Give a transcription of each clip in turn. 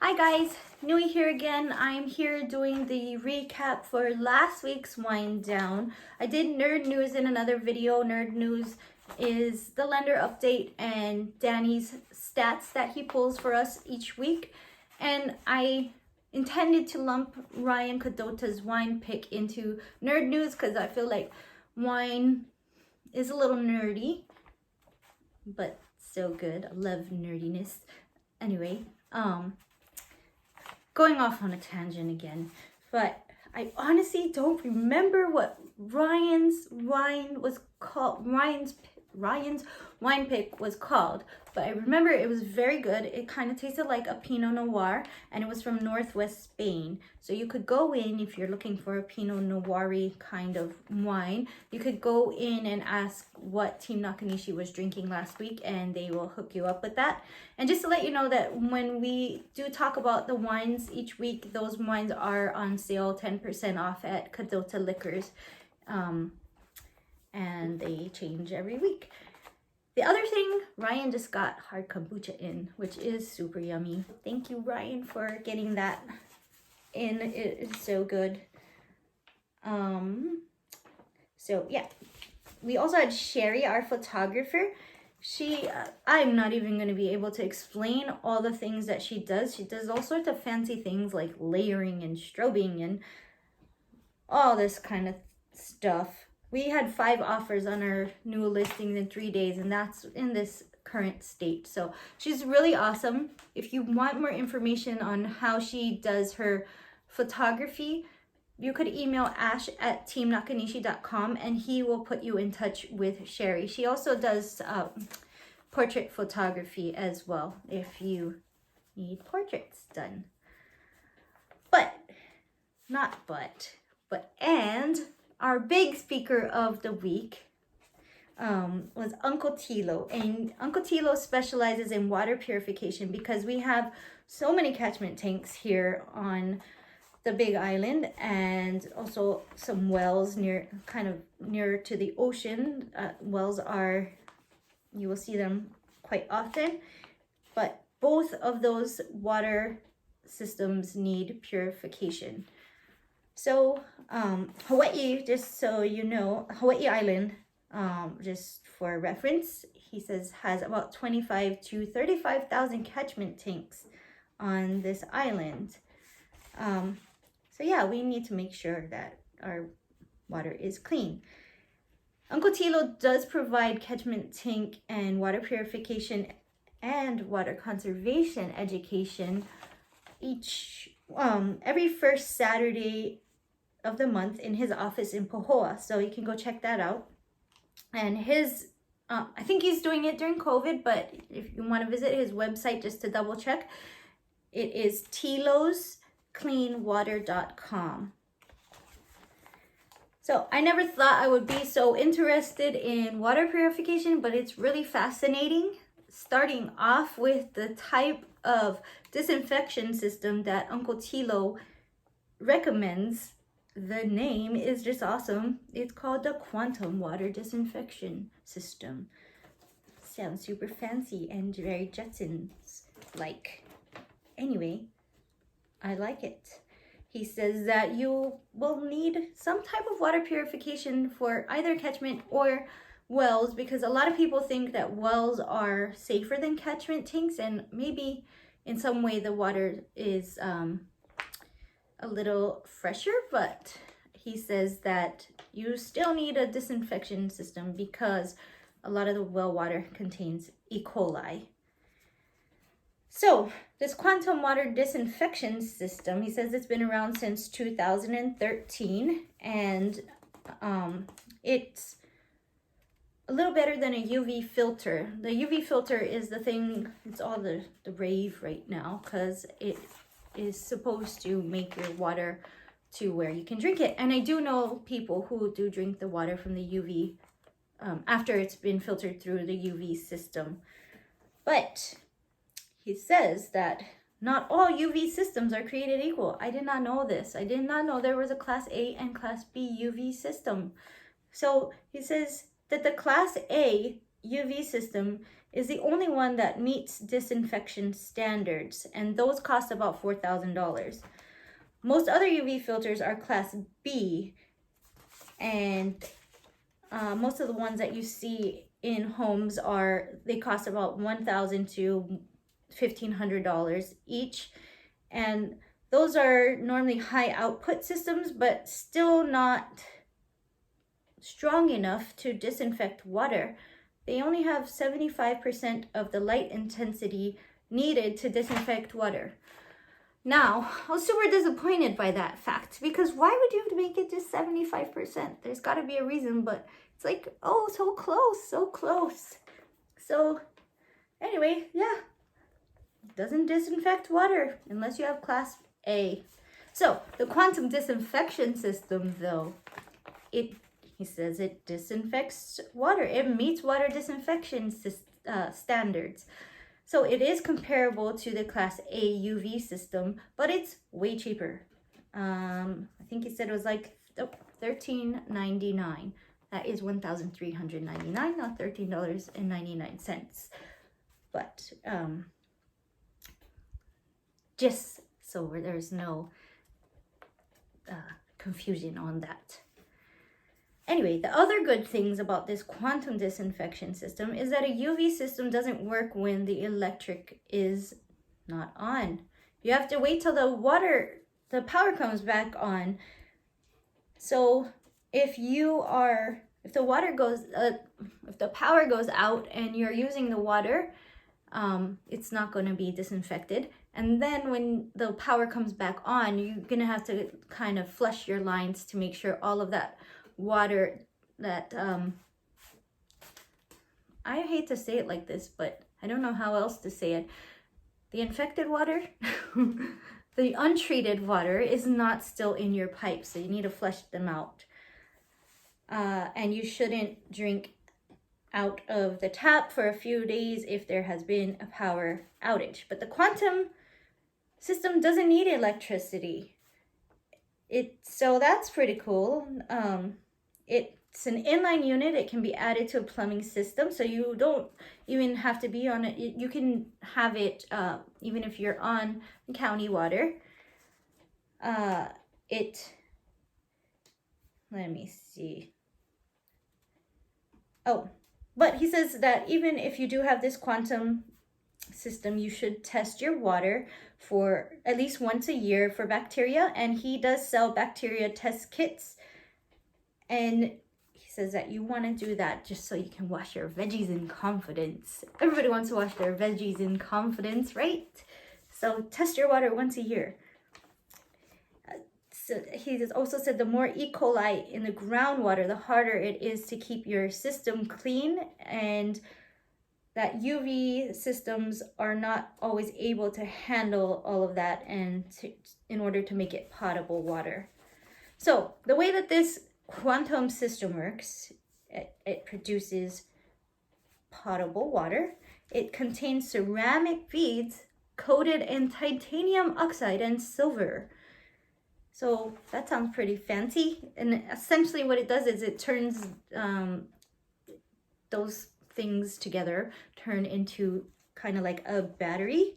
Hi guys, Nui here again. I'm here doing the recap for last week's wind down. I did nerd news in another video. Nerd news is the lender update and Danny's stats that he pulls for us each week. And I intended to lump Ryan Cadota's wine pick into nerd news because I feel like wine is a little nerdy, but so good. I love nerdiness. Anyway, going off on a tangent again, but I honestly don't remember what Ryan's wine was called. Ryan's wine pick was called, but I remember it was very good. It kind of tasted like a Pinot Noir, and it was from Northwest Spain. So you could go in, if you're looking for a Pinot Noir kind of wine, you could go in and ask what Team Nakanishi was drinking last week, and they will hook you up with that. And just to let you know that when we do talk about the wines each week, those wines are on sale 10% off at Cadota Liquors. And they change every week. The other thing, Ryan just got hard kombucha in, which is super yummy. Thank you, Ryan, for getting that in. It is so good. So yeah, we also had Sherry, our photographer. I'm not even going to be able to explain all the things that she does. She does all sorts of fancy things like layering and strobing and all this kind of stuff. We had 5 offers on our new listings in 3 days, and that's in this current state. So she's really awesome. If you want more information on how she does her photography, you could email ash@teamnakanishi.com and he will put you in touch with Sherry. She also does portrait photography as well if you need portraits done. And our big speaker of the week was Uncle Tilo. And Uncle Tilo specializes in water purification because we have so many catchment tanks here on the Big Island, and also some wells kind of near to the ocean. Wells you will see them quite often, but both of those water systems need purification. So Hawaii, just so you know, Hawaii Island, just for reference, he says has about 25 to 35,000 catchment tanks on this island. So yeah, we need to make sure that our water is clean. Uncle Tilo does provide catchment tank and water purification and water conservation education every first Saturday of the month in his office in Pohoa. So you can go check that out. And I think he's doing it during COVID, but if you want to visit his website just to double check, it is tiloscleanwater.com. So I never thought I would be so interested in water purification, but it's really fascinating. Starting off with the type of disinfection system that Uncle Tilo recommends. The name is just awesome. It's called the Quantum Water Disinfection System. Sounds super fancy and very Jetsons-like. Anyway, I like it. He says that you will need some type of water purification for either catchment or wells, because a lot of people think that wells are safer than catchment tanks, and maybe in some way the water is a little fresher, but he says that you still need a disinfection system because a lot of the well water contains E. coli. So this quantum water disinfection system, he says it's been around since 2013, and it's a little better than a UV filter. The UV filter is the thing, it's all the rave right now because it is supposed to make your water to where you can drink it. And I do know people who do drink the water from the UV after it's been filtered through the UV system. But he says that not all UV systems are created equal. I did not know this. I did not know there was a Class A and Class B UV system. So he says that the Class A UV system is the only one that meets disinfection standards, and those cost about $4,000. Most other UV filters are class B, and most of the ones that you see in homes they cost about $1,000 to $1,500 each, and those are normally high output systems, but still not strong enough to disinfect water. They only have 75% of the light intensity needed to disinfect water. Now, I was super disappointed by that fact, because why would you make it just 75%? There's got to be a reason, but it's like, oh, so close, so close. So anyway, yeah, doesn't disinfect water unless you have class A. So the quantum disinfection system, though, he says it disinfects water. It meets water disinfection standards. So it is comparable to the class A UV system, but it's way cheaper. I think he said it was like $13.99. That is $1,399, not $13.99. But just so there's no confusion on that. Anyway, the other good things about this quantum disinfection system is that a UV system doesn't work when the electric is not on. You have to wait till the power comes back on. So if the power goes out and you're using the water, it's not going to be disinfected. And then when the power comes back on, you're going to have to kind of flush your lines to make sure all of that water that I hate to say it like this, but I don't know how else to say it. The infected water, the untreated water is not still in your pipes, so you need to flush them out. And you shouldn't drink out of the tap for a few days if there has been a power outage. But the quantum system doesn't need electricity. So that's pretty cool. It's an inline unit. It can be added to a plumbing system, so you don't even have to be on it. You can have it even if you're on county water. Let me see. Oh, but he says that even if you do have this quantum system, you should test your water for at least once a year for bacteria, and he does sell bacteria test kits. And he says that you want to do that just so you can wash your veggies in confidence. Everybody wants to wash their veggies in confidence, right? So test your water once a year. So he has also said the more E. coli in the groundwater, the harder it is to keep your system clean, and that UV systems are not always able to handle all of that in order to make it potable water. So the way that this quantum system works, it produces potable water. It contains ceramic beads coated in titanium oxide and silver. So that sounds pretty fancy. And essentially what it does is it turns those things together, turn into kind of like a battery.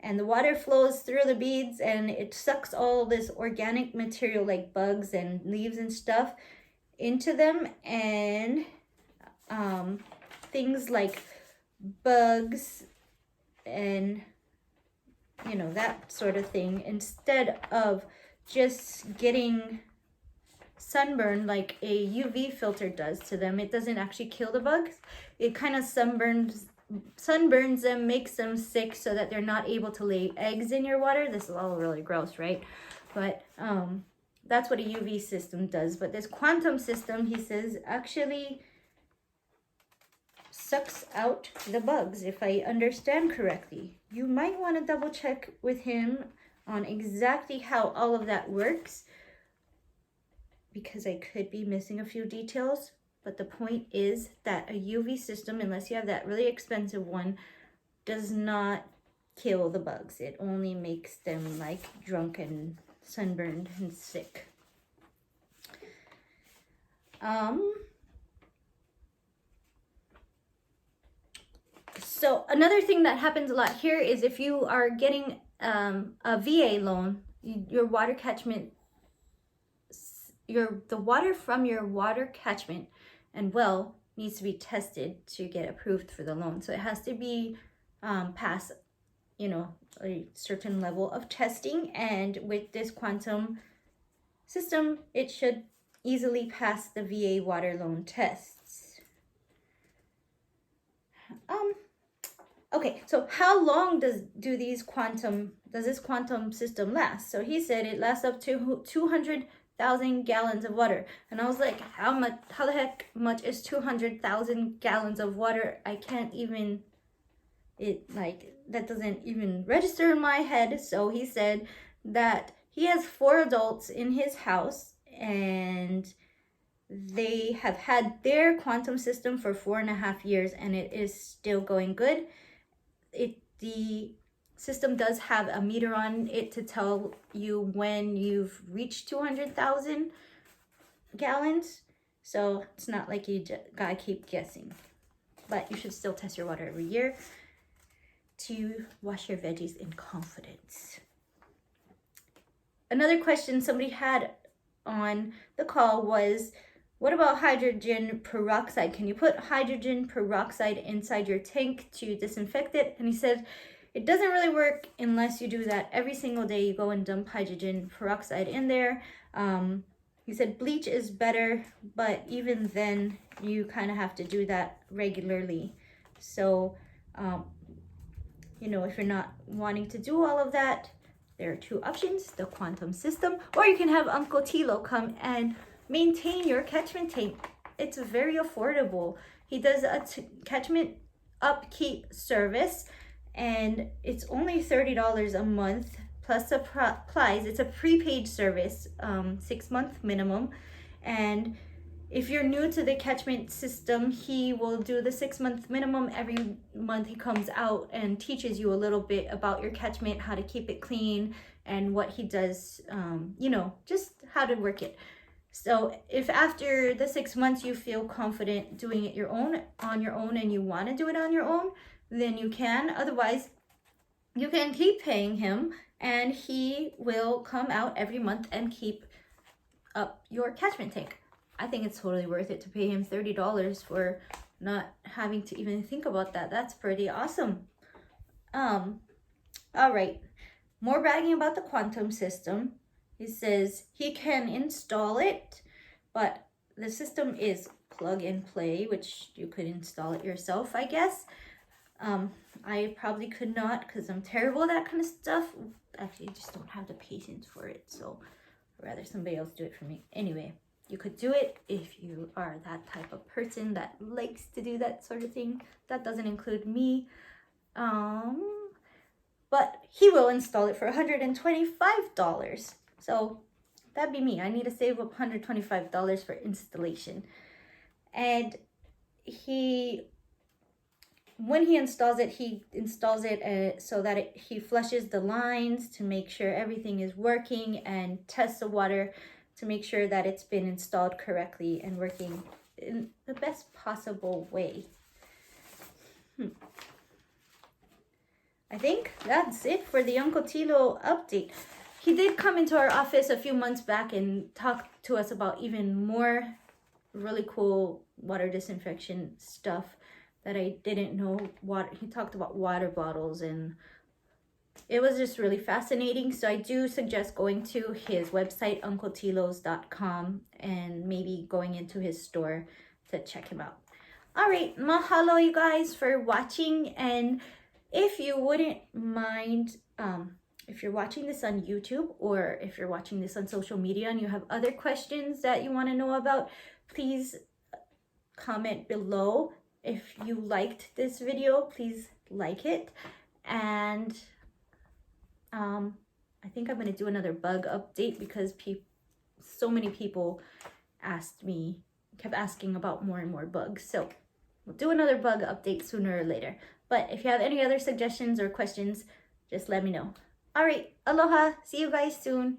And the water flows through the beads and it sucks all this organic material like bugs and leaves and stuff into them. And things like bugs and, that sort of thing, instead of just getting sunburn like a UV filter does to them. It doesn't actually kill the bugs. It kind of sunburns them, makes them sick so that they're not able to lay eggs in your water. This is all really gross, right? But that's what a UV system does. But this quantum system, he says, actually sucks out the bugs, if I understand correctly. You might want to double check with him on exactly how all of that works, because I could be missing a few details. But the point is that a UV system, unless you have that really expensive one, does not kill the bugs. It only makes them like drunk and sunburned and sick. So another thing that happens a lot here is if you are getting a VA loan, your water catchment, the water from your water catchment and well needs to be tested to get approved for the loan. So it has to be past, you know, a certain level of testing. And with this quantum system, it should easily pass the VA water loan tests. Okay, so how long does this quantum system last? So he said it lasts up to 200,000 gallons of water. And I was like, how the heck much is 200,000 gallons of water? I can't even, that doesn't even register in my head. So he said that he has 4 adults in his house and they have had their quantum system for 4.5 years and it is still going good. The system does have a meter on it to tell you when you've reached 200,000 gallons. So it's not like you gotta keep guessing. But you should still test your water every year to wash your veggies in confidence. Another question somebody had on the call was, what about hydrogen peroxide? Can you put hydrogen peroxide inside your tank to disinfect it? And he said, it doesn't really work unless you do that every single day. You go and dump hydrogen peroxide in there. He said bleach is better, but even then you kind of have to do that regularly. So, you know, if you're not wanting to do all of that, there are 2 options, the quantum system, or you can have Uncle Tilo come and maintain your catchment tank. It's very affordable. He does a catchment upkeep service and it's only $30 a month plus supplies. It's a prepaid service, 6-month minimum. And if you're new to the catchment system, he will do the 6-month minimum. Every month he comes out and teaches you a little bit about your catchment, how to keep it clean and what he does, you know, just how to work it. So if after the 6 months you feel confident doing it on your own and you want to do it on your own, then you can. Otherwise, you can keep paying him and he will come out every month and keep up your catchment tank. I think it's totally worth it to pay him $30 for not having to even think about that. That's pretty awesome. All right, more bragging about the quantum system. He says he can install it, but the system is plug and play, which you could install it yourself, I guess. I probably could not because I'm terrible at that kind of stuff. Actually, I just don't have the patience for it, so I'd rather somebody else do it for me. Anyway, you could do it if you are that type of person that likes to do that sort of thing. That doesn't include me. But he will install it for $125. So that'd be me. I need to save up $125 for installation. And when he installs it so that he flushes the lines to make sure everything is working and tests the water to make sure that it's been installed correctly and working in the best possible way. I think that's it for the Uncle Tilo update. He did come into our office a few months back and talk to us about even more really cool water disinfection stuff that I didn't know. He talked about water bottles and it was just really fascinating. So I do suggest going to his website, uncletilos.com, and maybe going into his store to check him out. All right, mahalo you guys for watching. And if you wouldn't mind, if you're watching this on YouTube or if you're watching this on social media and you have other questions that you want to know about, please comment below. If you liked this video, please like it. And I think I'm going to do another bug update because so many people kept asking about more and more bugs. So we'll do another bug update sooner or later. But if you have any other suggestions or questions, just let me know. All right, aloha. See you guys soon.